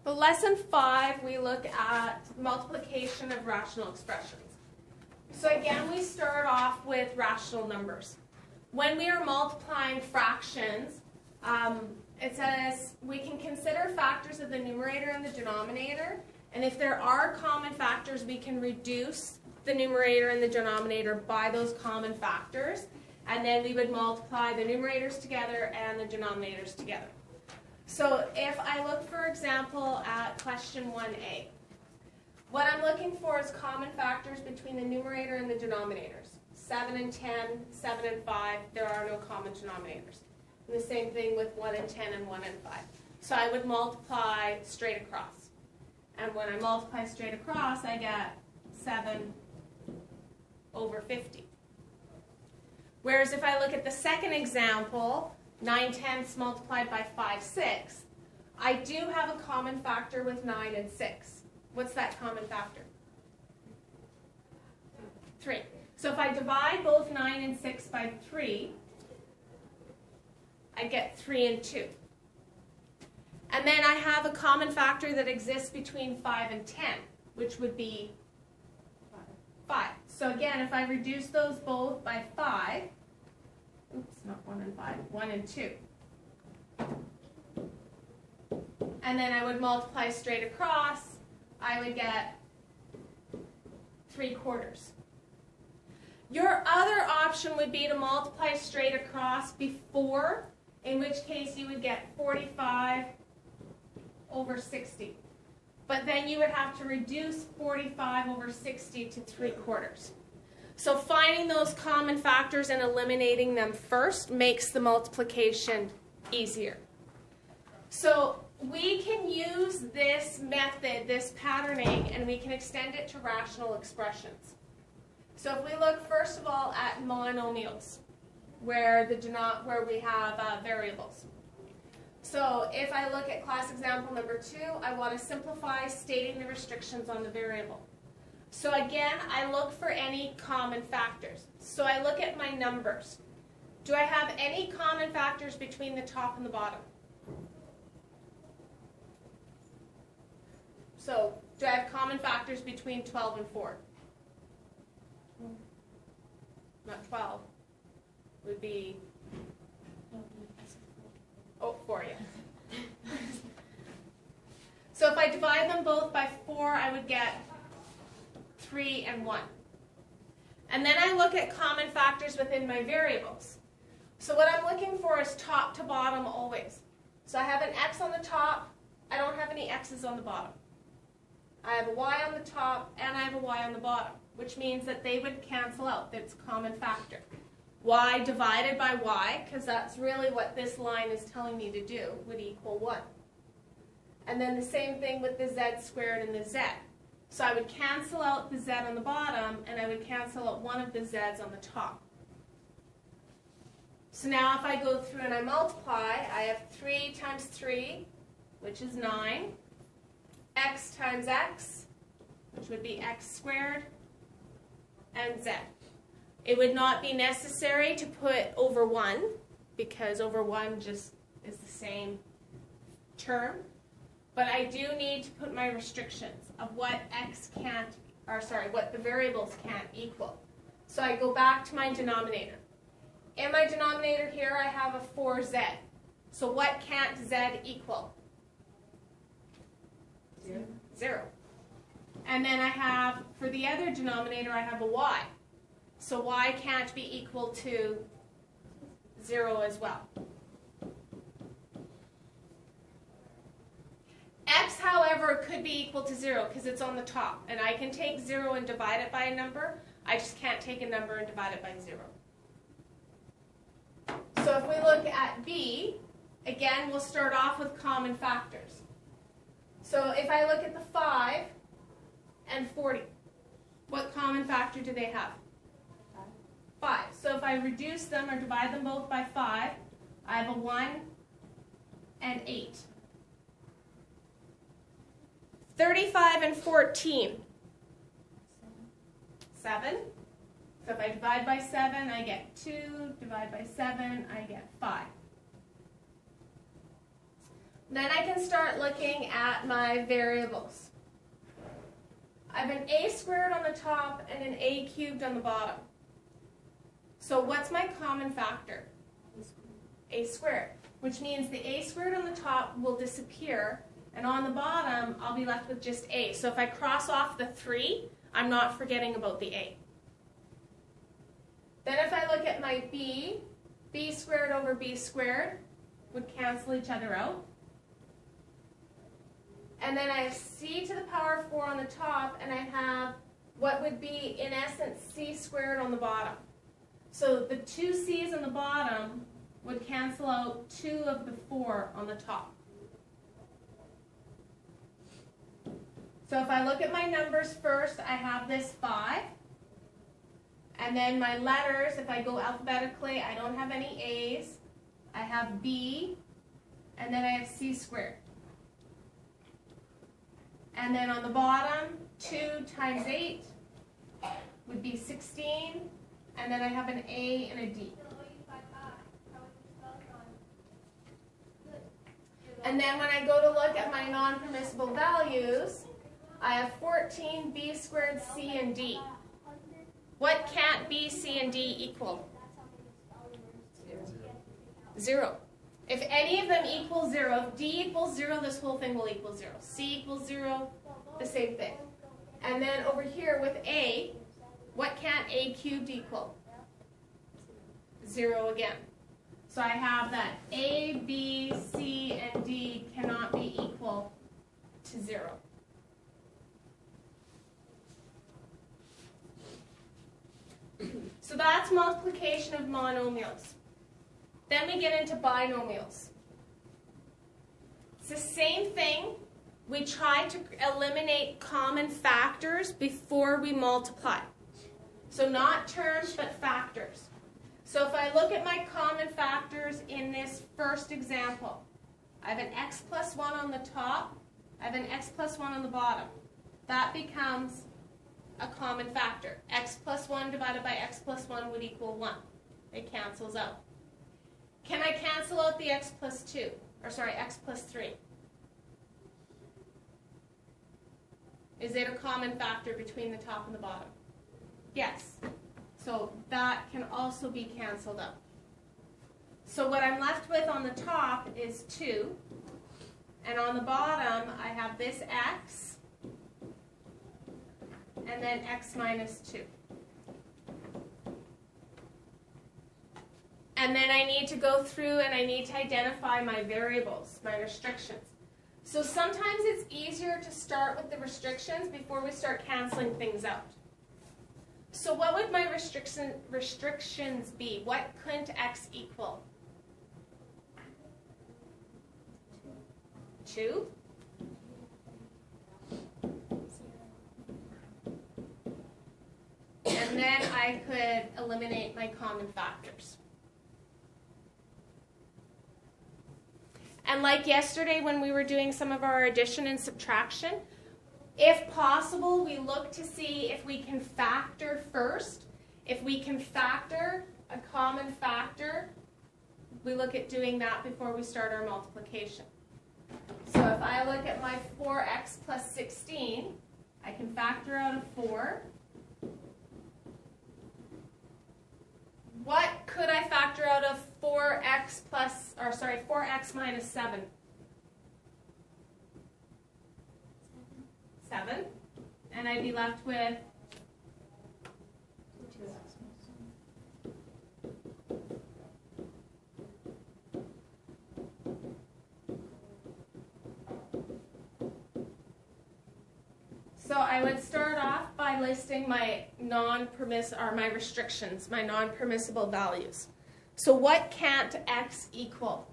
For lesson 5, we look at multiplication of rational expressions. So again, we start off with rational numbers. When we are multiplying fractions, it says we can consider factors of the numerator and the denominator, and if there are common factors, we can reduce the numerator and the denominator by those common factors, and then we would multiply the numerators together and the denominators together. So if I look, for example, at question 1a, what I'm looking for is common factors between the numerator and the denominators. 7 and 10, 7 and 5, there are no common denominators. And the same thing with 1 and 10 and 1 and 5. So I would multiply straight across. And when I multiply straight across, I get 7 over 50. Whereas if I look at the second example, 9/10 multiplied by 5/6, I do have a common factor with 9 and 6. What's that common factor? 3. So if I divide both 9 and 6 by 3, I get 3 and 2. And then I have a common factor that exists between 5 and 10, which would be 5. So again, if I reduce those both by 5, oops, not 1 and 5, 1 and 2. And then I would multiply straight across, I would get 3/4. Your other option would be to multiply straight across before, in which case you would get 45 over 60. But then you would have to reduce 45 over 60 to 3/4. So finding those common factors and eliminating them first makes the multiplication easier. So we can use this method, this patterning, and we can extend it to rational expressions. So if we look first of all at monomials, where we have variables. So if I look at class example number 2, I want to simplify stating the restrictions on the variable. So again, I look for any common factors. So I look at my numbers. Do I have any common factors between the top and the bottom? So do I have common factors between 12 and 4? Not 12. Would be 4, yeah. So if I divide them both by 4, I would get 3 and 1. And then I look at common factors within my variables. So what I'm looking for is top to bottom always. So I have an x on the top, I don't have any x's on the bottom. I have a y on the top, and I have a y on the bottom, which means that they would cancel out. That's a common factor. Y divided by y, because that's really what this line is telling me to do, would equal 1. And then the same thing with the z squared and the z. So I would cancel out the z on the bottom, and I would cancel out one of the z's on the top. So now if I go through and I multiply, I have 3 times 3, which is 9, x times x, which would be x squared, and z. It would not be necessary to put over 1, because over 1 just is the same term. But I do need to put my restrictions of what what the variables can't equal. So I go back to my denominator. In my denominator here, I have a 4z. So what can't z equal? 0. And then I have, for the other denominator, I have a y. So y can't be equal to 0 as well. X, however, could be equal to 0 because it's on the top. And I can take 0 and divide it by a number. I just can't take a number and divide it by 0. So if we look at B, again, we'll start off with common factors. So if I look at the 5 and 40, what common factor do they have? 5. So if I reduce them or divide them both by 5, I have a 1 and 8. 35 and 14. 7. So if I divide by 7, I get 2. Divide by 7, I get 5. Then I can start looking at my variables. I have an a squared on the top and an a cubed on the bottom. So what's my common factor? A squared, which means the a squared on the top will disappear, and on the bottom I'll be left with just a. So if I cross off the 3, I'm not forgetting about the a. Then if I look at my b squared over b squared would cancel each other out. And then I have c to the power of 4 on the top, and I have what would be, in essence, c squared on the bottom. So the 2 c's on the bottom would cancel out 2 of the 4 on the top. So if I look at my numbers first, I have this 5. And then my letters, if I go alphabetically, I don't have any A's. I have B, and then I have C squared. And then on the bottom, 2 times 8 would be 16, and then I have an A and a D. And then when I go to look at my non-permissible values, I have 14, B squared, C, and D. What can't B, C, and D equal? 0. If any of them equal 0, if D equals 0, this whole thing will equal 0. C equals 0, the same thing. And then over here with A, what can't A cubed equal? 0 again. So I have that A, B, C, and D cannot be equal to 0. So that's multiplication of monomials. Then we get into binomials. It's the same thing. We try to eliminate common factors before we multiply. So not terms, but factors. So if I look at my common factors in this first example, I have an x plus 1 on the top, I have an x plus 1 on the bottom. That becomes a common factor. X plus 1 divided by x plus 1 would equal 1. It cancels out. Can I cancel out the x plus 2? Or sorry, x plus 3? Is it a common factor between the top and the bottom? Yes. So that can also be canceled out. So what I'm left with on the top is 2. And on the bottom, I have this x, and then x minus 2. And then I need to go through and I need to identify my variables, my restrictions. So sometimes it's easier to start with the restrictions before we start canceling things out. So what would my restrictions be? What couldn't x equal? 2? And then I could eliminate my common factors. And like yesterday when we were doing some of our addition and subtraction, if possible, we look to see if we can factor first. If we can factor a common factor, we look at doing that before we start our multiplication. So if I look at my 4x plus 16, I can factor out a 4. What could I factor out of 4x minus 7? 7. And I'd be left with 2x. So I would start off by listing my my restrictions, my non-permissible values. So what can't x equal?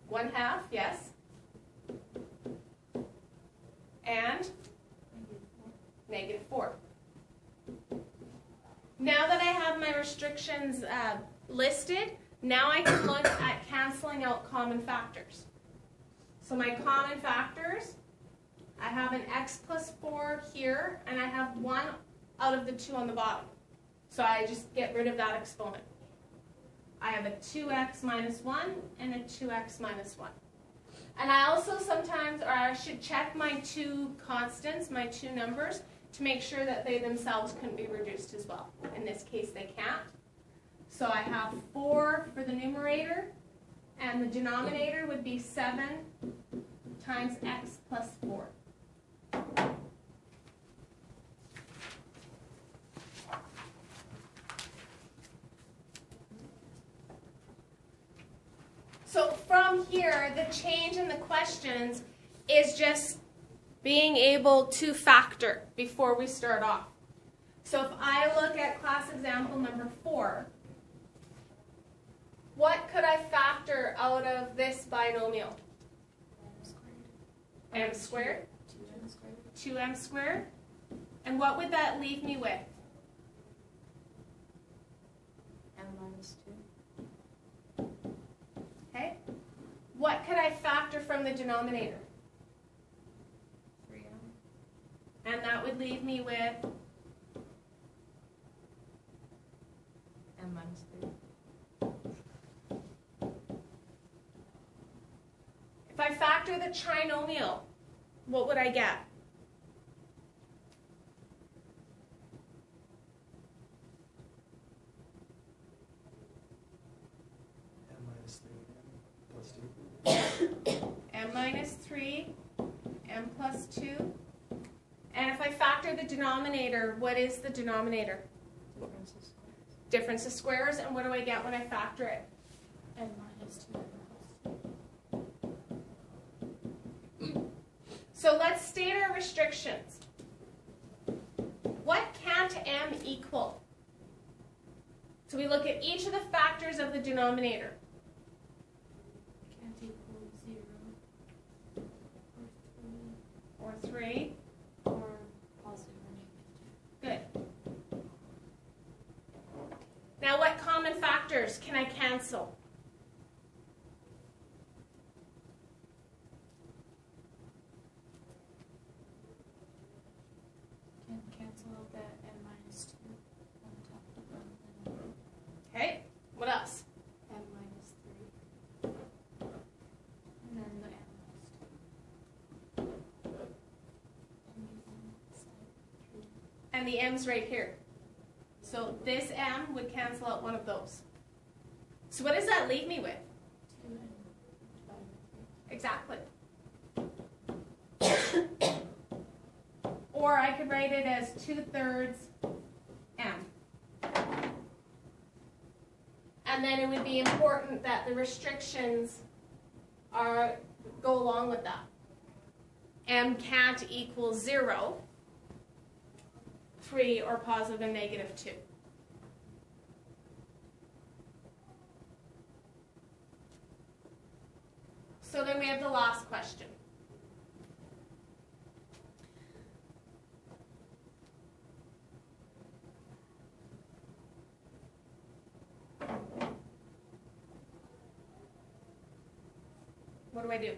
One half, yes. And -4. Now that I have my restrictions listed, now I can look at canceling out common factors. So my common factors, I have an x plus 4 here, and I have 1 out of the 2 on the bottom. So I just get rid of that exponent. I have a 2x minus 1 and a 2x minus 1. And I also sometimes, or I should check my 2 constants, my 2 numbers, to make sure that they themselves can be reduced as well. In this case, they can't. So I have 4 for the numerator, and the denominator would be 7 times x plus 4. So from here, the change in the questions is just being able to factor before we start off. So if I look at class example number 4, what could I factor out of this binomial? M squared? 2m squared. And what would that leave me with? M minus 2. Okay. What could I factor from the denominator? 3m. And that would leave me with M minus 3. if I factor the trinomial, what would I get? M minus 3, m plus 2. And if I factor the denominator, what is the denominator? Difference of squares. Difference of squares, and what do I get when I factor it? M minus 2. So let's state our restrictions. What can't m equal? So we look at each of the factors of the denominator. Can't equal 0. Or 3. Or positive or negative 2. Good. Now what common factors can I cancel? Can cancel out that M minus 2 on top of the number. Okay. What else? M minus 3. And then the M plus 2. And the M side 3. And the m's right here. So this m would cancel out one of those. So what does that leave me with? 2 and divided by 3. Exactly. Or I could write it as 2/3 m. And then it would be important that the restrictions go along with that. M can't equal 0, 3, or positive and negative 2. So then we have the last question. What do I do?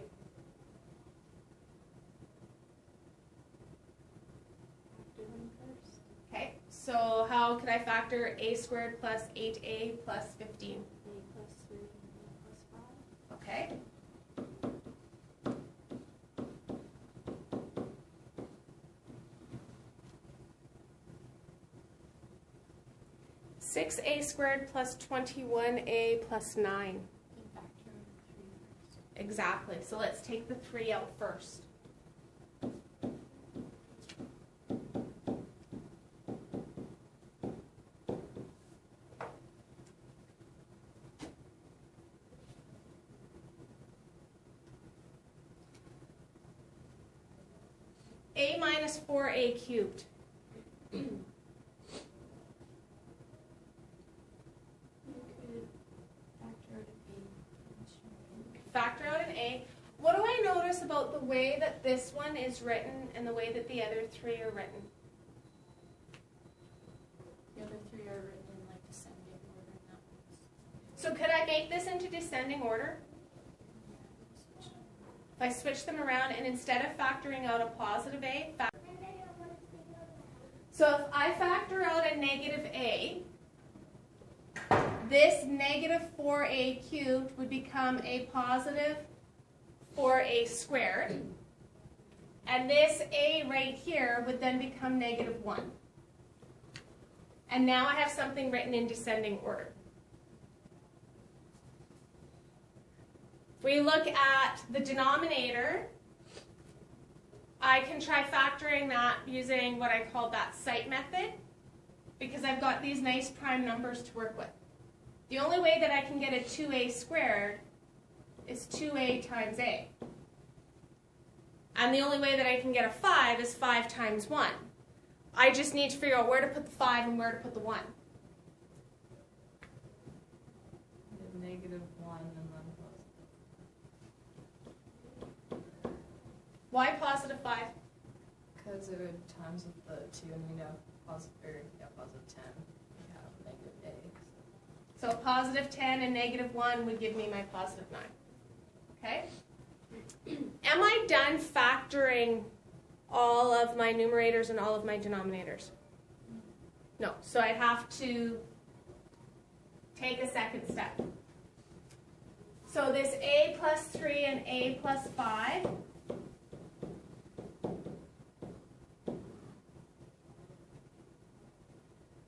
Factor them first. Okay, so how could I factor a squared plus 8a plus 15? A plus 3 and A plus 5. Okay. Six a squared plus 21a plus 9. Then factor 3 first. Exactly. So let's take the 3 out first. A minus 4a cubed. Factor out an A. What do I notice about the way that this one is written and the way that the other 3 are written? The other 3 are written in like descending order, and that one's So could I make this into descending order? If I switch them around and instead of factoring out a positive a, so if I factor out a negative a, this negative 4a cubed would become a positive 4a squared. And this a right here would then become negative 1. And now I have something written in descending order. If we look at the denominator, I can try factoring that using what I call that sight method, because I've got these nice prime numbers to work with. The only way that I can get a 2a squared is 2a times a. And the only way that I can get a 5 is 5 times 1. I just need to figure out where to put the 5 and where to put the 1. Negative 1 and then Why positive 5? because it would times with the 2 and we know positive 10. We have negative a. So positive 10 and negative 1 would give me my positive 9. Okay? Am I done factoring all of my numerators and all of my denominators? No. So I'd have to take a second step. So this a plus 3 and a plus 5.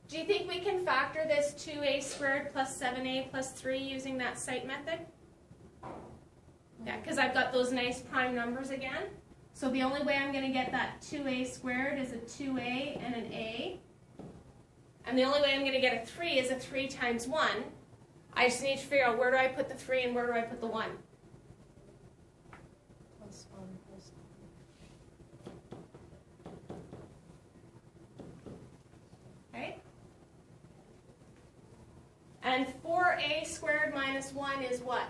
Do you think we can factor this 2a squared plus 7a plus 3 using that sight method? Yeah, because I've got those nice prime numbers again. So the only way I'm going to get that 2a squared is a 2a and an a. And the only way I'm going to get a 3 is a 3 times 1. I just need to figure out where do I put the 3 and where do I put the 1. Plus 1 plus Okay? And 4a squared minus 1 is what?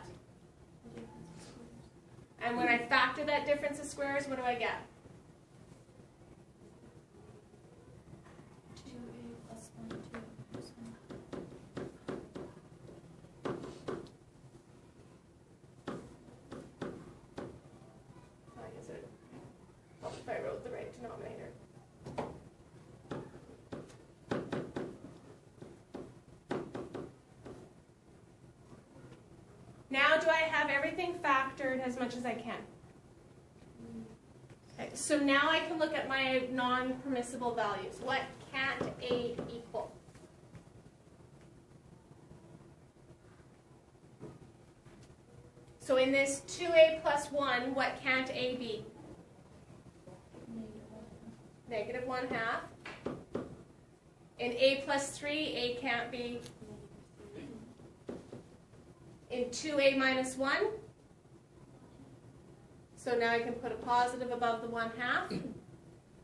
And when I factor that difference of squares, what do I get? 2a plus 1, 2a plus 1. If I wrote the right denominator. Now do I have everything factored as much as I can? Okay, so now I can look at my non-permissible values. What can't a equal? So in this 2a plus 1, what can't a be? Negative 1/2. In a plus 3, a can't be. In 2a minus 1, so now I can put a positive above the 1/2.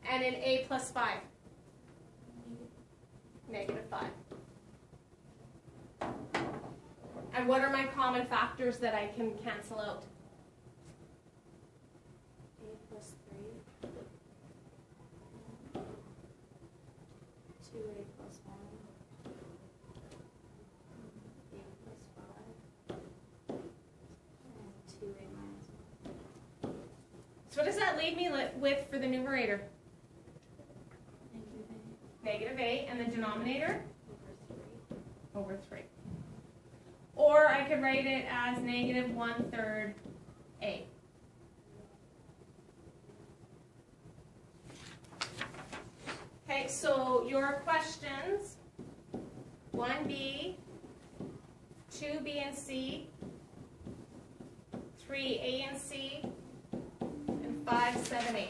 And in a plus 5, negative 5. And what are my common factors that I can cancel out? A plus 3. 2a plus 1. A plus 5. And 2a minus 1. So what does that leave me with for the numerator? Negative a. Negative a, and the denominator? Over 3. Over 3. Or I could write it as negative 1/3 a. Okay, so your questions, 1b, 2b and c, 3a and c, and 5, 7, 8.